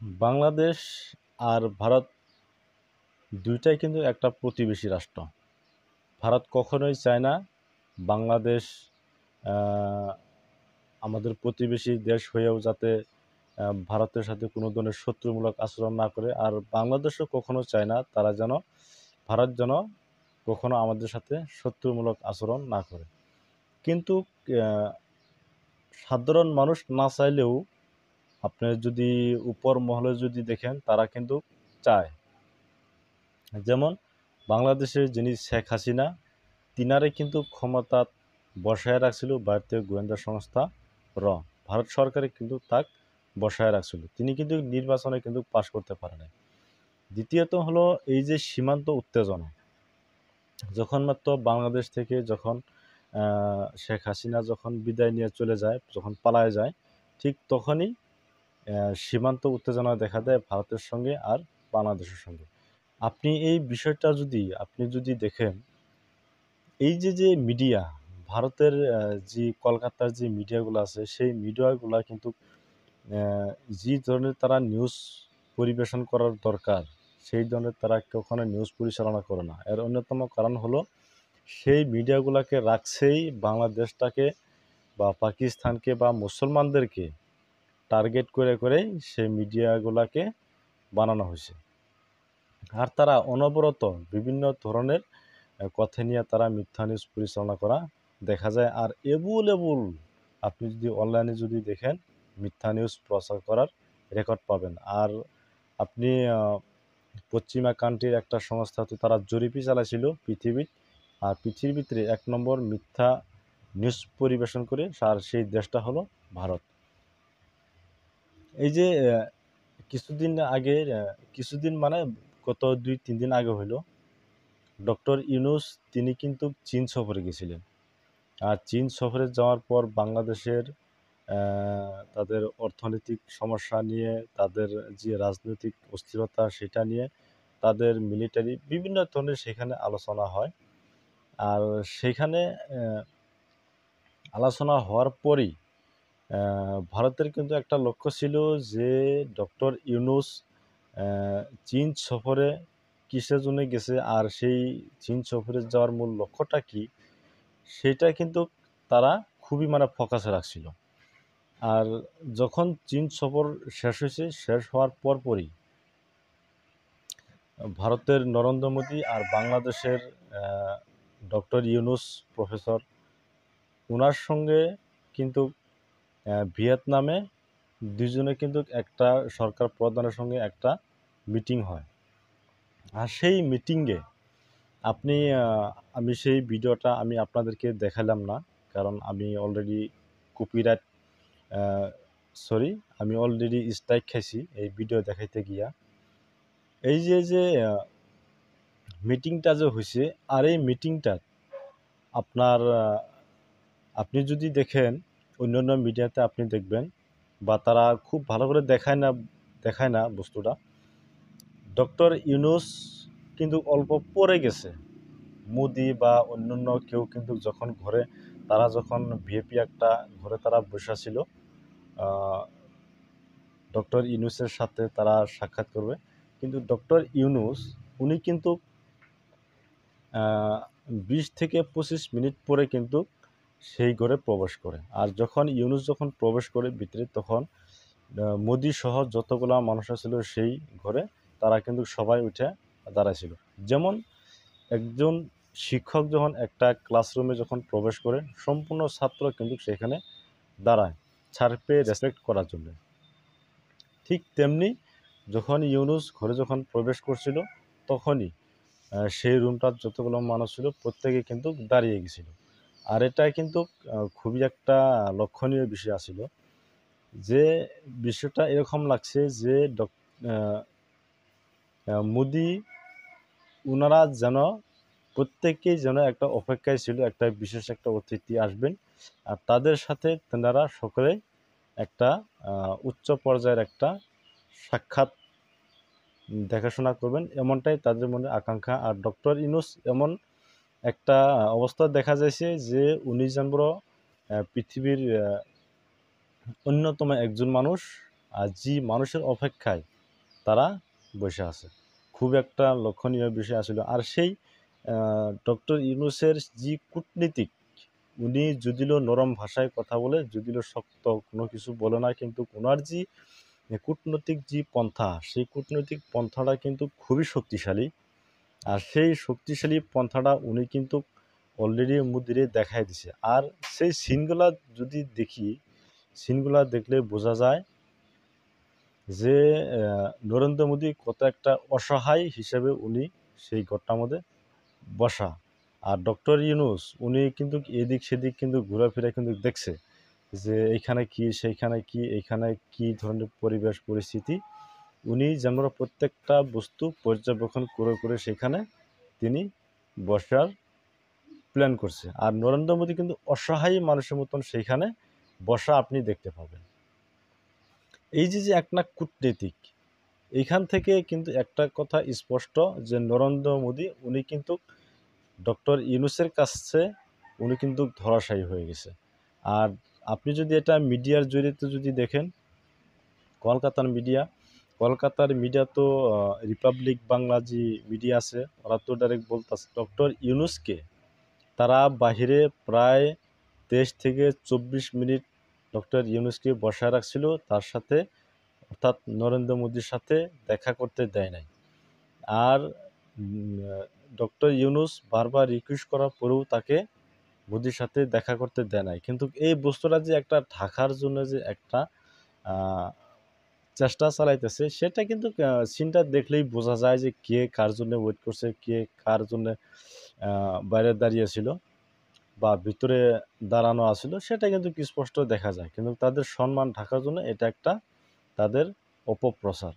বাংলাদেশ আর ভারত দুইটাই কিন্তু একটা প্রতিবেশী রাষ্ট্র। ভারত কখনোই চায় না বাংলাদেশ আমাদের প্রতিবেশী দেশ হয়েও যাতে ভারতের সাথে কোনো ধরনের শত্রুমূলক আচরণ না করে, আর বাংলাদেশও কখনো চায় না ভারত যেন কখনো আমাদের সাথে শত্রুমূলক আচরণ না করে। কিন্তু সাধারণ মানুষ না চাইলেও আপনি যদি উপর মহলে যদি দেখেন, তারা কিন্তু চায়। যেমন বাংলাদেশের যিনি শেখ হাসিনা, তিনারে কিন্তু ক্ষমতা বসায় রাখছিল ভারতীয় গোয়েন্দা সংস্থা র। ভারত সরকারে কিন্তু তাক বসায় রাখছিল, তিনি কিন্তু নির্বাচনে কিন্তু পাশ করতে পারে নাই। দ্বিতীয়ত হলো এই যে সীমান্ত উত্তেজনা, যখন মাত্র বাংলাদেশ থেকে যখন শেখ হাসিনা যখন বিদায় নিয়ে চলে যায়, যখন পালায় যায়, ঠিক তখনই সীমান্ত উত্তেজনা দেখা দেয় ভারতের সঙ্গে আর বাংলাদেশের সঙ্গে। আপনি এই বিষয়টা আপনি যদি দেখেন, এই যে মিডিয়া, ভারতের যে কলকাতার যে মিডিয়াগুলো আছে, সেই মিডিয়াগুলো কিন্তু যে ধরনের তারা নিউজ পরিবেশন করার দরকার, সেই ধরনের তারা কখনো নিউজ পরিচালনা করে না। এর অন্যতম কারণ হলো সেই মিডিয়াগুলোকে রাখছেই বাংলাদেশটাকে বা পাকিস্তানকে বা মুসলমানদেরকে টার্গেট করে করেই সেই মিডিয়াগুলোকে বানানো হয়েছে। আর তারা অনবরত বিভিন্ন ধরনের কথা নিয়ে তারা মিথ্যা নিউজ পরিচালনা করা দেখা যায়। আর এবুল আপনি যদি অনলাইনে যদি দেখেন, মিথ্যা নিউজ প্রচার করার রেকর্ড পাবেন। আর আপনি পশ্চিমা কান্ট্রির একটা সংস্থা, তো তারা জরিপই চালাইছিল পৃথিবীর, আর পৃথিবীর ভিতরে 1 নম্বর মিথ্যা নিউজ পরিবেশন করে, আর সেই দেশটা হলো ভারত। এই যে কিছুদিন মানে গত 2-3 দিন আগে হইল, ডক্টর ইউনূস তিনি কিন্তু চীন সফরে গেছিলেন। আর চীন সফরে যাওয়ার পর বাংলাদেশের তাদের অর্থনৈতিক সমস্যা নিয়ে, তাদের যে রাজনৈতিক অস্থিরতা সেটা নিয়ে, তাদের মিলিটারি বিভিন্ন ধরনের সেখানে আলোচনা হয়। আর সেখানে আলোচনা হওয়ার পরই ভারতের কিন্তু একটা লক্ষ্য ছিল যে ডক্টর ইউনূস চীন সফরে কিসের জন্য গেছে, আর সেই চীন সফরে যাওয়ার মূল লক্ষ্যটা কি, সেটা কিন্তু তারা খুবই ফোকাসে রাখছিল। আর যখন চীন সফর শেষ হয়েছে, শেষ হওয়ার পরপরই ভারতের নরেন্দ্র মোদী আর বাংলাদেশের ডক্টর ইউনূস প্রফেসর, ওনার সঙ্গে কিন্তু ভিয়েতনামে দুজনে কিন্তু একটা সরকার প্রধানের সঙ্গে একটা মিটিং হয়। আর সেই মিটিংয়ে আমি সেই ভিডিওটা আমি আপনাদেরকে দেখালাম না, কারণ আমি অলরেডি কপিরাইট আমি অলরেডি স্ট্রাইক খাইছি এই ভিডিও দেখাইতে গিয়া। এই যে মিটিংটা যে হয়েছে, আর এই মিটিংটা আপনি যদি দেখেন অন্যান্য মিডিয়াতে আপনি দেখবেন, বা তারা খুব ভালো করে দেখায় না বস্তুটা। ডক্টর ইউনূস কিন্তু অল্প পরে গেছে, মোদি বা অন্যান্য কেউ কিন্তু যখন তারা যখন ভিআইপি একটা ঘরে তারা বসেছিল, ডক্টর ইউনূসের সাথে তারা সাক্ষাৎ করবে, কিন্তু ডক্টর ইউনূস উনি কিন্তু 20 থেকে 25 মিনিট পরে কিন্তু সেই ঘরে প্রবেশ করে। আর যখন ইউনূস প্রবেশ করে ভিতরে, তখন মোদি সহ যতগুলা মানুষ ছিল সেই ঘরে, তারা কিন্তু সবাই উঠে দাঁড়াইছিল। যেমন একজন শিক্ষক যখন একটা ক্লাসরুমে যখন প্রবেশ করে, সম্পূর্ণ ছাত্র কিন্তু সেখানে দাঁড়ায় ছাড় পেয়ে রেসপেক্ট করার জন্য। ঠিক তেমনি যখন ইউনূস ঘরে যখন প্রবেশ করছিল, তখনই সেই রুমটার যতগুলো মানুষ ছিল প্রত্যেকে কিন্তু দাঁড়িয়ে গেছিল। আর এটা কিন্তু খুবই একটা লক্ষণীয় বিষয় আছিল, যে বিষয়টা এরকম লাগছে যে মোদি ওনারা যেন প্রত্যেকেই যেন একটা অপেক্ষায় ছিল, একটা বিশেষ একটা অতিথি আসবেন, আর তাদের সাথে তেনারা সকলে একটা উচ্চ পর্যায়ের একটা সাক্ষাৎ দেখাশোনা করবেন, এমনটাই তাদের মনে আকাঙ্ক্ষা। আর ডক্টর ইউনূস এমন একটা অবস্থা দেখা যাচ্ছে যে উনি যেন পৃথিবীর অন্যতম একজন মানুষ, আর যে মানুষের অপেক্ষায় তারা বসে আছে। খুব একটা লক্ষণীয় বিষয় আসলে। আর সেই ডক্টর ইউনূসের যে কূটনীতিক, উনি যদিও নরম ভাষায় কথা বলে, যদিও শক্ত কোনো কিছু বলে না, কিন্তু ওনার যে কূটনৈতিক যে পন্থা, সেই কূটনৈতিক পন্থাটা কিন্তু খুবই শক্তিশালী। আর সেই শক্তিশালী পন্থাটা উনি কিন্তু অলরেডি মোদিরে দেখায় দিছে। আর সেই সিনগুলা যদি দেখি, সিনগুলা দেখলে বোঝা যায় যে নরেন্দ্র মোদী কত একটা অসহায় হিসেবে উনি সেই ঘরটার মধ্যে বসা। আর ডক্টর ইউনূস উনি কিন্তু এদিক সেদিক কিন্তু ঘোরাফেরা কিন্তু দেখছে যে এইখানে কি, সেইখানে কি, এইখানে কি ধরনের পরিবেশ পরিস্থিতি। উনি যেন প্রত্যেকটা বস্তু পর্যবেক্ষণ করে সেখানে তিনি বসার প্ল্যান করছে। আর নরেন্দ্র মোদী কিন্তু অসহায় মানুষের মতন সেইখানে বসা আপনি দেখতে পাবেন। এই যে একটা কূটনীতিক, এইখান থেকে কিন্তু একটা কথা স্পষ্ট যে নরেন্দ্র মোদী উনি কিন্তু ডক্টর ইউনূসের কাছে উনি কিন্তু ধরাশায়ী হয়ে গেছে। আর আপনি যদি এটা মিডিয়ার জরিয়তে যদি দেখেন, কলকাতার মিডিয়া তো রিপাবলিক বাংলা যে মিডিয়া আছে, ওরা তো ডাইরেক্ট বলতেছে ডক্টর ইউনূসকে তারা বাহিরে প্রায় 23 থেকে 24 মিনিট ডক্টর ইউনূসকে বসায় রাখছিল, তার সাথে অর্থাৎ নরেন্দ্র মোদীর সাথে দেখা করতে দেয় নাই। আর ডক্টর ইউনূস বারবার রিকোয়েস্ট করার পরেও তাকে মোদির সাথে দেখা করতে দেয় নাই। কিন্তু এই বস্তুটা যে একটা ঢাকার জন্য যে একটা চেষ্টা চালাইতেছে, সেটা কিন্তু সিনটা দেখলেই বোঝা যায় যে কে কার জন্য ওয়েট করছে, কে কার জন্য বাইরে দাঁড়িয়েছিল বা ভিতরে দাঁড়ানো আছিল, সেটা কিন্তু স্পষ্ট দেখা যায়। কিন্তু তাদের সম্মান ঢাকার জন্য এটা একটা তাদের অপপ্রচার।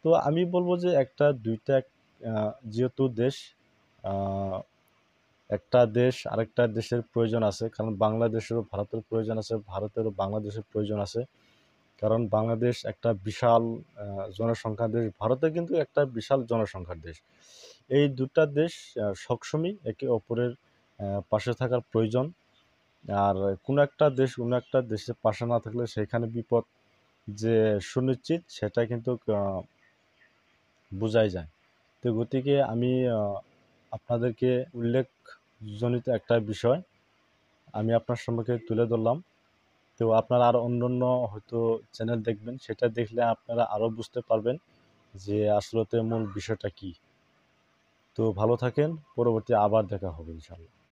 তো আমি বলবো যে একটা দুইটা যেহেতু দেশ, একটা দেশ আরেকটা দেশের প্রয়োজন আছে, কারণ বাংলাদেশেরও ভারতের প্রয়োজন আছে, ভারতেরও বাংলাদেশের প্রয়োজন আছে। কারণ বাংলাদেশ একটা বিশাল জনসংখ্যার দেশ, ভারতে কিন্তু একটা বিশাল জনসংখ্যার দেশ। এই দুটা দেশ সবসময় একে অপরের পাশে থাকার প্রয়োজন। আর কোনো একটা দেশের পাশে না থাকলে সেখানে বিপদ যে সুনিশ্চিত, সেটা কিন্তু বোঝাই যায়। তো গতিকে আমি আপনাদেরকে উল্লেখজনিত একটা বিষয় আমি আপনার সম্মুখে তুলে ধরলাম। তো আপনারা আরও অন্যান্য হয়তো চ্যানেল দেখবেন, সেটা দেখলে আপনারা আরও বুঝতে পারবেন যে আসলতে মূল বিষয়টা কী। তো ভালো থাকেন, পরবর্তী আবার দেখা হবে ইনশাআল্লাহ।